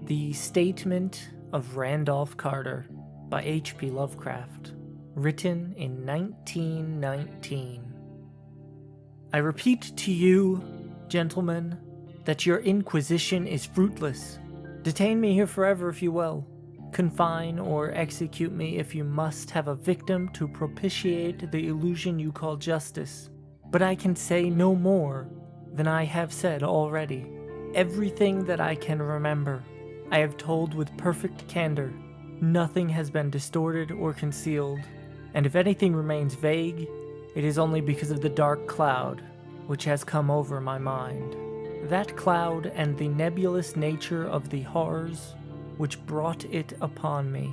The Statement of Randolph Carter by H.P. Lovecraft, written in 1919. I repeat to you, gentlemen, that your inquisition is fruitless. Detain me here forever if you will. Confine or execute me if you must have a victim to propitiate the illusion you call justice. But I can say no more than I have said already. Everything that I can remember, I have told with perfect candor. Nothing has been distorted or concealed, and if anything remains vague, it is only because of the dark cloud which has come over my mind. That cloud and the nebulous nature of the horrors which brought it upon me.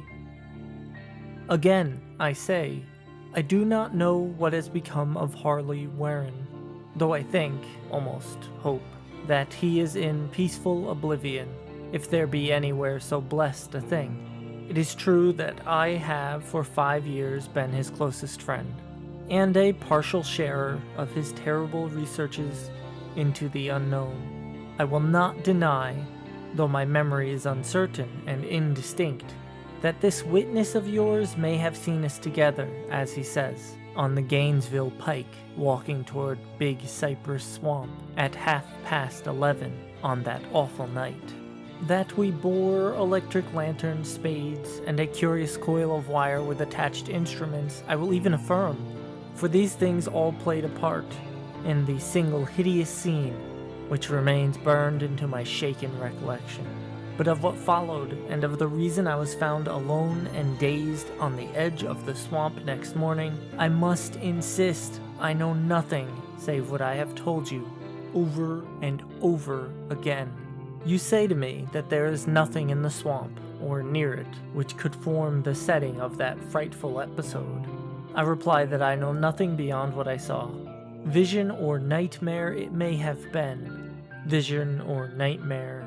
Again, I say, I do not know what has become of Harvey Warren, though I think, almost hope, that he is in peaceful oblivion, if there be anywhere so blessed a thing. It is true that I have for 5 years been his closest friend, and a partial sharer of his terrible researches into the unknown. I will not deny, though my memory is uncertain and indistinct, that this witness of yours may have seen us together, as he says, on the Gainesville Pike, walking toward Big Cypress Swamp at 11:30 on that awful night. That we bore electric lanterns, spades, and a curious coil of wire with attached instruments, I will even affirm, for these things all played a part in the single hideous scene which remains burned into my shaken recollection. But of what followed, and of the reason I was found alone and dazed on the edge of the swamp next morning, I must insist I know nothing save what I have told you over and over again. You say to me that there is nothing in the swamp, or near it, which could form the setting of that frightful episode. I reply that I know nothing beyond what I saw. Vision or nightmare it may have been. Vision or nightmare,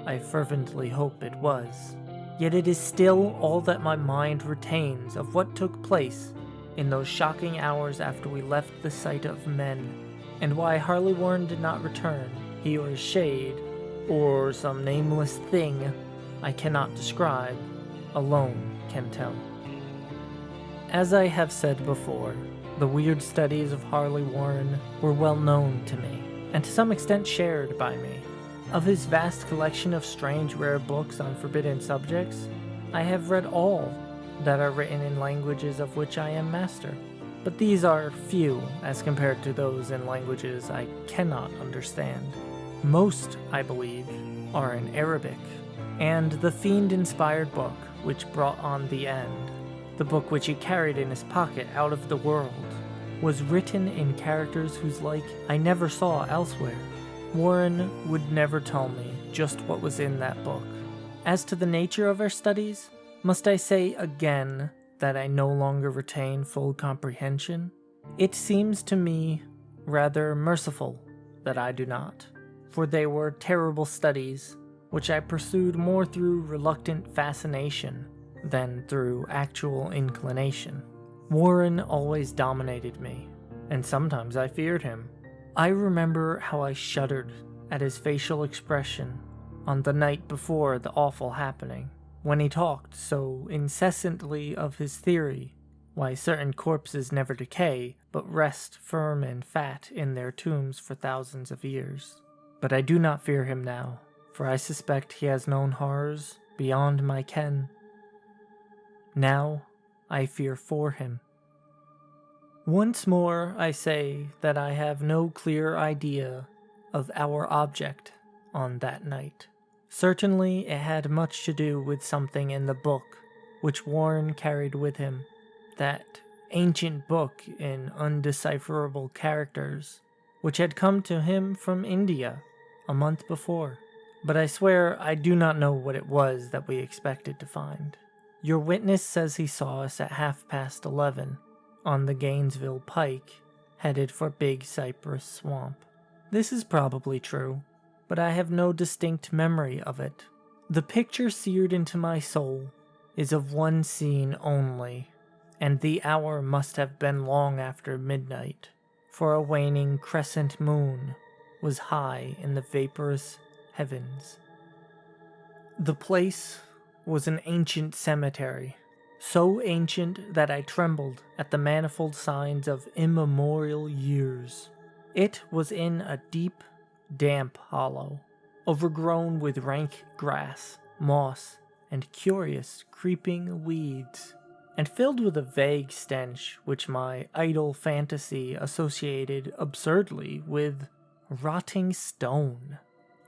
I fervently hope it was. Yet it is still all that my mind retains of what took place in those shocking hours after we left the sight of men, and why Harvey Warren did not return, he or his shade, or some nameless thing I cannot describe, alone can tell. As I have said before, the weird studies of Harvey Warren were well known to me, and to some extent shared by me. Of his vast collection of strange rare books on forbidden subjects, I have read all that are written in languages of which I am master, but these are few as compared to those in languages I cannot understand. Most, I believe, are in Arabic, and the fiend-inspired book which brought on the end, the book which he carried in his pocket out of the world, was written in characters whose like I never saw elsewhere. Warren would never tell me just what was in that book. As to the nature of our studies, must I say again that I no longer retain full comprehension? It seems to me rather merciful that I do not, for they were terrible studies, which I pursued more through reluctant fascination than through actual inclination. Warren always dominated me, and sometimes I feared him. I remember how I shuddered at his facial expression on the night before the awful happening, when he talked so incessantly of his theory, why certain corpses never decay, but rest firm and fat in their tombs for thousands of years. But I do not fear him now, for I suspect he has known horrors beyond my ken. Now I fear for him. Once more I say that I have no clear idea of our object on that night. Certainly it had much to do with something in the book which Warren carried with him, that ancient book in undecipherable characters, which had come to him from India a month before. But I swear I do not know what it was that we expected to find. Your witness says he saw us at 11:30 on the Gainesville Pike, headed for Big Cypress Swamp. This is probably true, but I have no distinct memory of it. The picture seared into my soul is of one scene only, and the hour must have been long after midnight, for a waning crescent moon was high in the vaporous heavens. The place was an ancient cemetery, so ancient that I trembled at the manifold signs of immemorial years. It was in a deep, damp hollow, overgrown with rank grass, moss, and curious creeping weeds, and filled with a vague stench which my idle fantasy associated absurdly with rotting stone.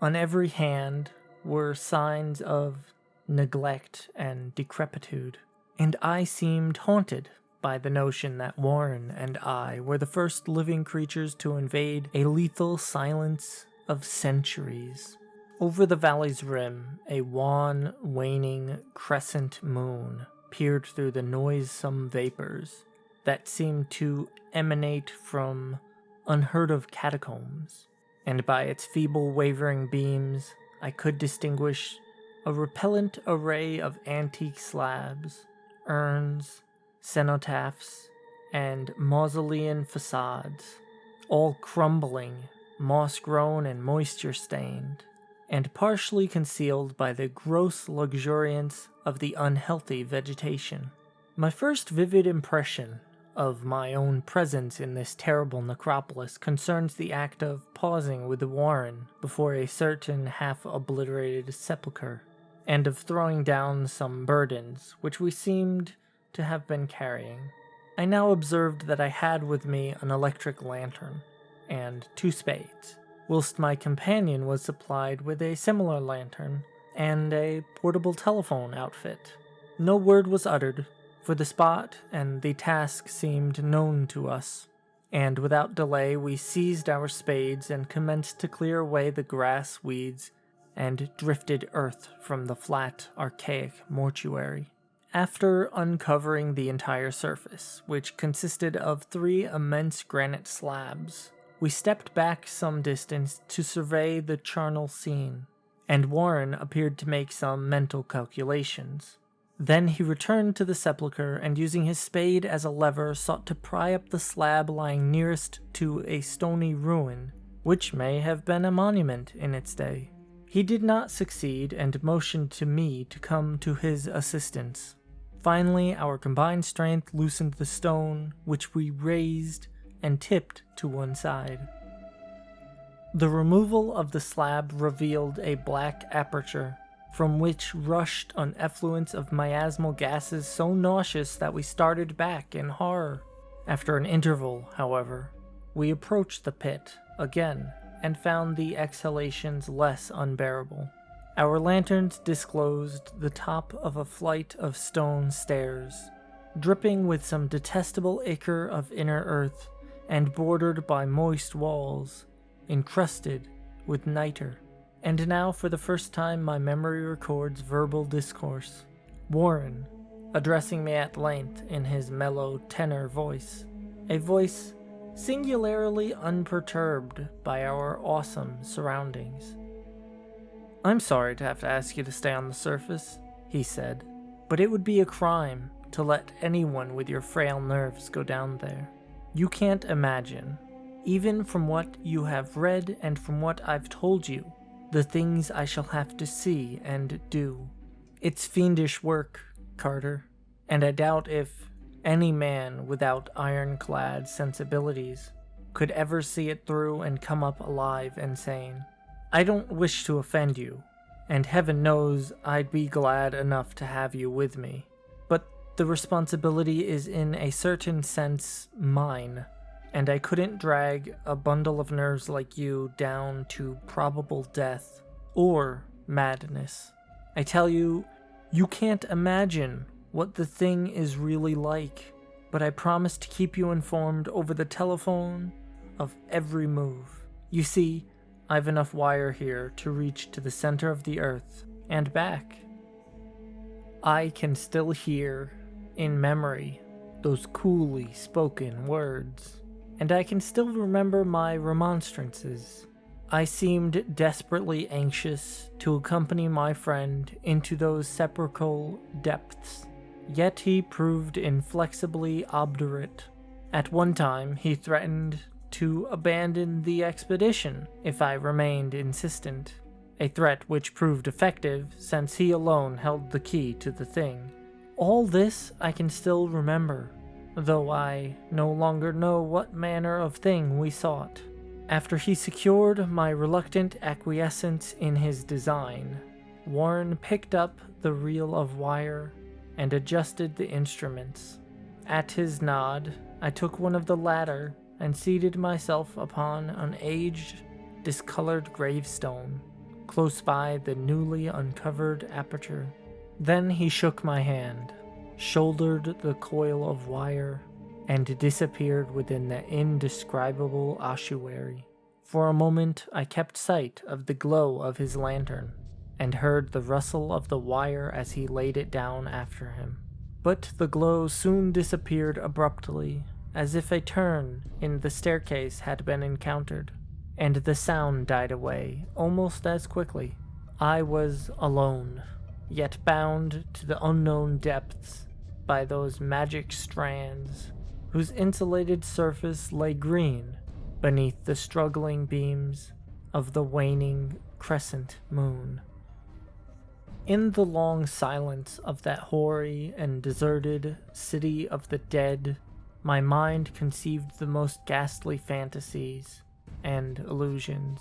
On every hand were signs of neglect and decrepitude, and I seemed haunted by the notion that Warren and I were the first living creatures to invade a lethal silence of centuries. Over the valley's rim, a wan, waning crescent moon peered through the noisome vapors that seemed to emanate from unheard-of catacombs, and by its feeble wavering beams I could distinguish a repellent array of antique slabs, urns, cenotaphs, and mausolean facades, all crumbling, moss-grown and moisture-stained, and partially concealed by the gross luxuriance of the unhealthy vegetation. My first vivid impression of my own presence in this terrible necropolis concerns the act of pausing with Warren before a certain half-obliterated sepulchre, and of throwing down some burdens which we seemed to have been carrying. I now observed that I had with me an electric lantern and 2 spades, whilst my companion was supplied with a similar lantern and a portable telephone outfit. No word was uttered, for the spot and the task seemed known to us, and without delay we seized our spades and commenced to clear away the grass, weeds, and drifted earth from the flat, archaic mortuary. After uncovering the entire surface, which consisted of 3 immense granite slabs, we stepped back some distance to survey the charnel scene, and Warren appeared to make some mental calculations. Then he returned to the sepulchre and, using his spade as a lever, sought to pry up the slab lying nearest to a stony ruin, which may have been a monument in its day. He did not succeed and motioned to me to come to his assistance. Finally, our combined strength loosened the stone, which we raised and tipped to one side. The removal of the slab revealed a black aperture, from which rushed an effluence of miasmal gases so nauseous that we started back in horror. After an interval, however, we approached the pit again and found the exhalations less unbearable. Our lanterns disclosed the top of a flight of stone stairs, dripping with some detestable ichor of inner earth and bordered by moist walls, encrusted with niter. And now, for the first time, my memory records verbal discourse. Warren, addressing me at length in his mellow tenor voice, a voice singularly unperturbed by our awesome surroundings. "I'm sorry to have to ask you to stay on the surface," he said, "but it would be a crime to let anyone with your frail nerves go down there. You can't imagine, even from what you have read and from what I've told you, the things I shall have to see and do. It's fiendish work, Carter, and I doubt if any man without ironclad sensibilities could ever see it through and come up alive and sane. I don't wish to offend you, and heaven knows I'd be glad enough to have you with me, but the responsibility is in a certain sense mine, and I couldn't drag a bundle of nerves like you down to probable death or madness. I tell you, you can't imagine what the thing is really like, but I promise to keep you informed over the telephone of every move. You see, I've enough wire here to reach to the center of the earth and back. I can still hear, in memory, those coolly spoken words, and I can still remember my remonstrances. I seemed desperately anxious to accompany my friend into those sepulchral depths, yet he proved inflexibly obdurate. At one time, he threatened to abandon the expedition if I remained insistent, a threat which proved effective since he alone held the key to the thing. All this I can still remember, though I no longer know what manner of thing we sought. After he secured my reluctant acquiescence in his design, Warren picked up the reel of wire and adjusted the instruments. At his nod, I took one of the latter and seated myself upon an aged, discolored gravestone close by the newly uncovered aperture. Then he shook my hand, shouldered the coil of wire, and disappeared within the indescribable ossuary. For a moment I kept sight of the glow of his lantern, and heard the rustle of the wire as he laid it down after him. But the glow soon disappeared abruptly, as if a turn in the staircase had been encountered, and the sound died away almost as quickly. I was alone, yet bound to the unknown depths by those magic strands whose insulated surface lay green beneath the struggling beams of the waning crescent moon. In the long silence of that hoary and deserted city of the dead, my mind conceived the most ghastly fantasies and illusions,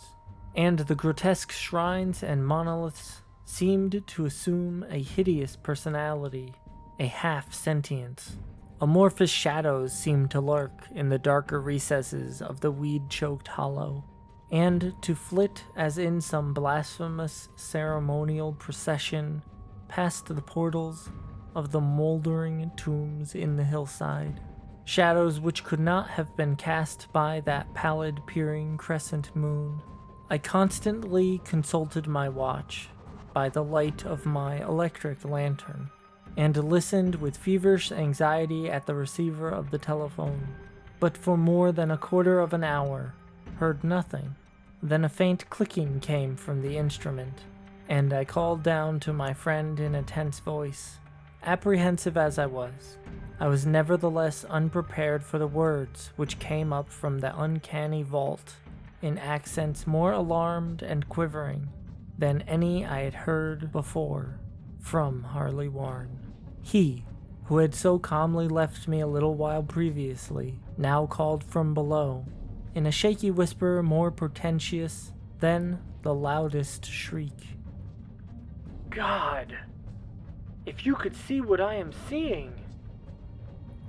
and the grotesque shrines and monoliths seemed to assume a hideous personality, a half-sentience. Amorphous shadows seemed to lurk in the darker recesses of the weed-choked hollow, and to flit as in some blasphemous ceremonial procession past the portals of the moldering tombs in the hillside. Shadows which could not have been cast by that pallid peering crescent moon. I constantly consulted my watch by the light of my electric lantern, and listened with feverish anxiety at the receiver of the telephone, but for more than a quarter of an hour heard nothing. Then a faint clicking came from the instrument, and I called down to my friend in a tense voice. Apprehensive as I was nevertheless unprepared for the words which came up from the uncanny vault in accents more alarmed and quivering than any I had heard before from Harvey Warren. He, who had so calmly left me a little while previously, now called from below, in a shaky whisper more portentous than the loudest shriek. God, if you could see what I am seeing!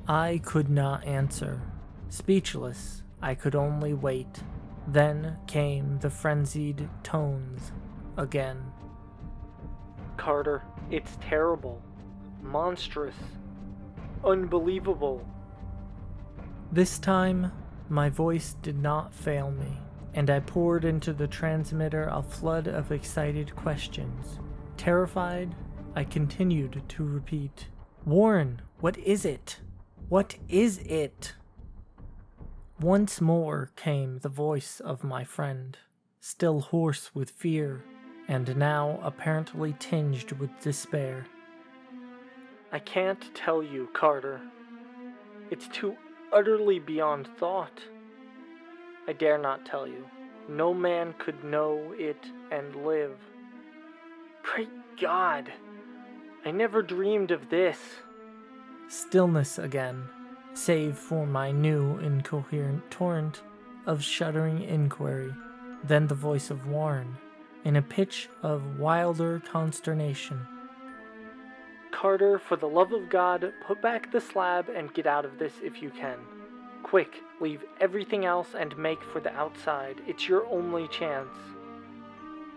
I could not answer. Speechless, I could only wait. Then came the frenzied tones again. Carter, it's terrible, monstrous, unbelievable. This time, my voice did not fail me, and I poured into the transmitter a flood of excited questions. Terrified, I continued to repeat, "Warren, what is it? What is it?" Once more came the voice of my friend, still hoarse with fear, and now apparently tinged with despair. I can't tell you, Carter. It's too utterly beyond thought. I dare not tell you. No man could know it and live. Pray God, I never dreamed of this. Stillness again, save for my new incoherent torrent of shuddering inquiry. Then the voice of Warren, in a pitch of wilder consternation. Carter, for the love of God, put back the slab and get out of this if you can. Quick, leave everything else and make for the outside. It's your only chance.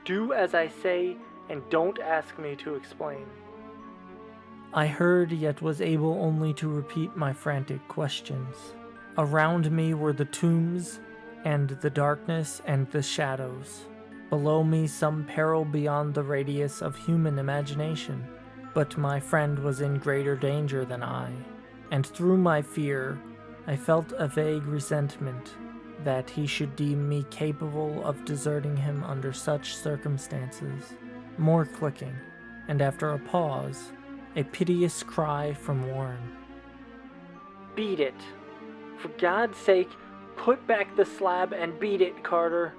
Do as I say and don't ask me to explain. I heard, yet was able only to repeat my frantic questions. Around me were the tombs, and the darkness and the shadows. Below me some peril beyond the radius of human imagination. But my friend was in greater danger than I, and through my fear, I felt a vague resentment that he should deem me capable of deserting him under such circumstances. More clicking, and after a pause, a piteous cry from Warren. Beat it. For God's sake, put back the slab and beat it, Carter.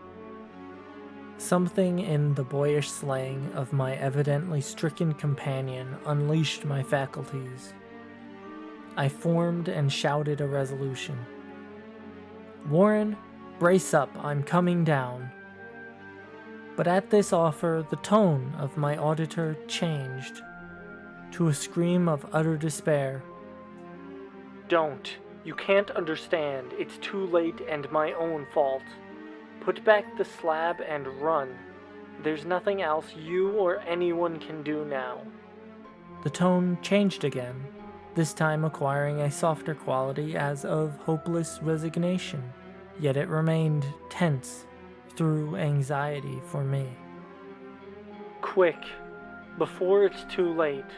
Something in the boyish slang of my evidently stricken companion unleashed my faculties. I formed and shouted a resolution. "Warren, brace up, I'm coming down." But at this offer, the tone of my auditor changed to a scream of utter despair. "Don't. You can't understand. It's too late and my own fault. Put back the slab and run. There's nothing else you or anyone can do now." The tone changed again, this time acquiring a softer quality as of hopeless resignation, yet it remained tense through anxiety for me. "Quick, before it's too late."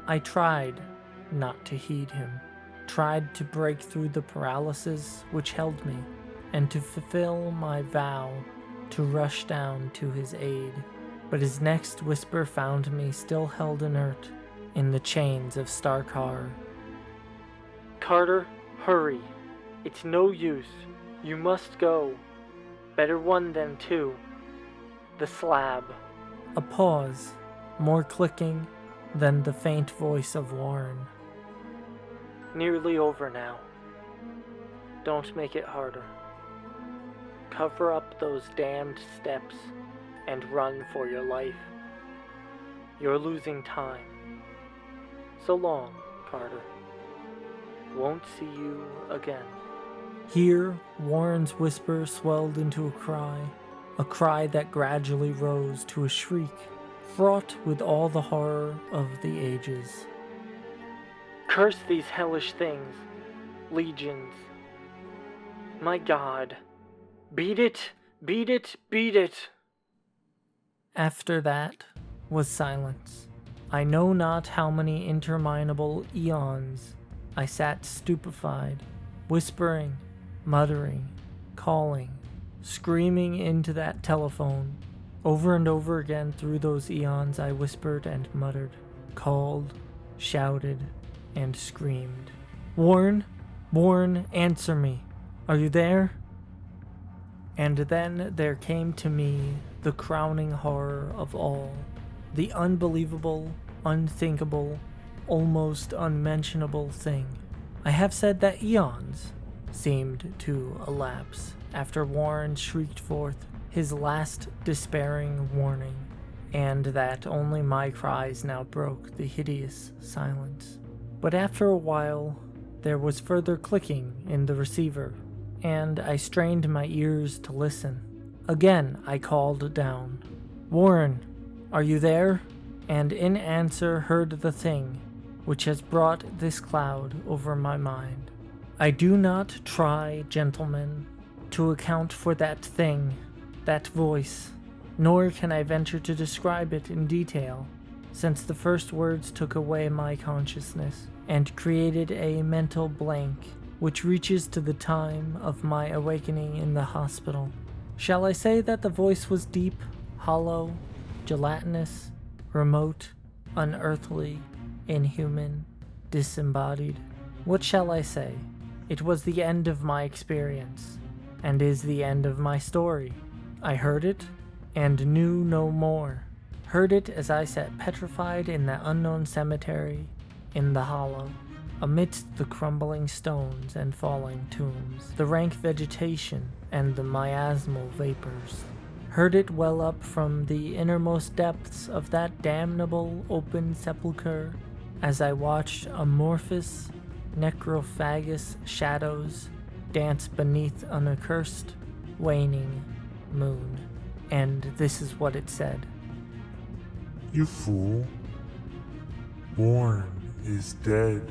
I tried not to heed him, tried to break through the paralysis which held me, and to fulfill my vow to rush down to his aid. But his next whisper found me still held inert in the chains of stark horror. "Carter, hurry. It's no use. You must go. Better one than two. The slab." A pause, more clicking than the faint voice of Warren. "Nearly over now. Don't make it harder. Cover up those damned steps and run for your life. You're losing time. So long, Carter. Won't see you again." Here, Warren's whisper swelled into a cry that gradually rose to a shriek, fraught with all the horror of the ages. "Curse these hellish things, legions. My God. Beat it, beat it, beat it." After that was silence. I know not how many interminable eons I sat stupefied, whispering, muttering, calling, screaming into that telephone. Over and over again through those eons I whispered and muttered, called, shouted, and screamed. "Warren, Warren, answer me. Are you there?" And then there came to me the crowning horror of all, the unbelievable, unthinkable, almost unmentionable thing. I have said that eons seemed to elapse after Warren shrieked forth his last despairing warning, and that only my cries now broke the hideous silence. But after a while, there was further clicking in the receiver, and I strained my ears to listen. Again I called down, "Warren, are you there?" And in answer heard the thing which has brought this cloud over my mind. I do not try, gentlemen, to account for that thing, that voice, nor can I venture to describe it in detail, since the first words took away my consciousness and created a mental blank which reaches to the time of my awakening in the hospital. Shall I say that the voice was deep, hollow, gelatinous, remote, unearthly, inhuman, disembodied? What shall I say? It was the end of my experience, and is the end of my story. I heard it, and knew no more. Heard it as I sat petrified in that unknown cemetery, in the hollow, amidst the crumbling stones and falling tombs, the rank vegetation and the miasmal vapors. Heard it well up from the innermost depths of that damnable open sepulchre as I watched amorphous, necrophagous shadows dance beneath an accursed, waning moon. And this is what it said. "You fool. Warren is dead."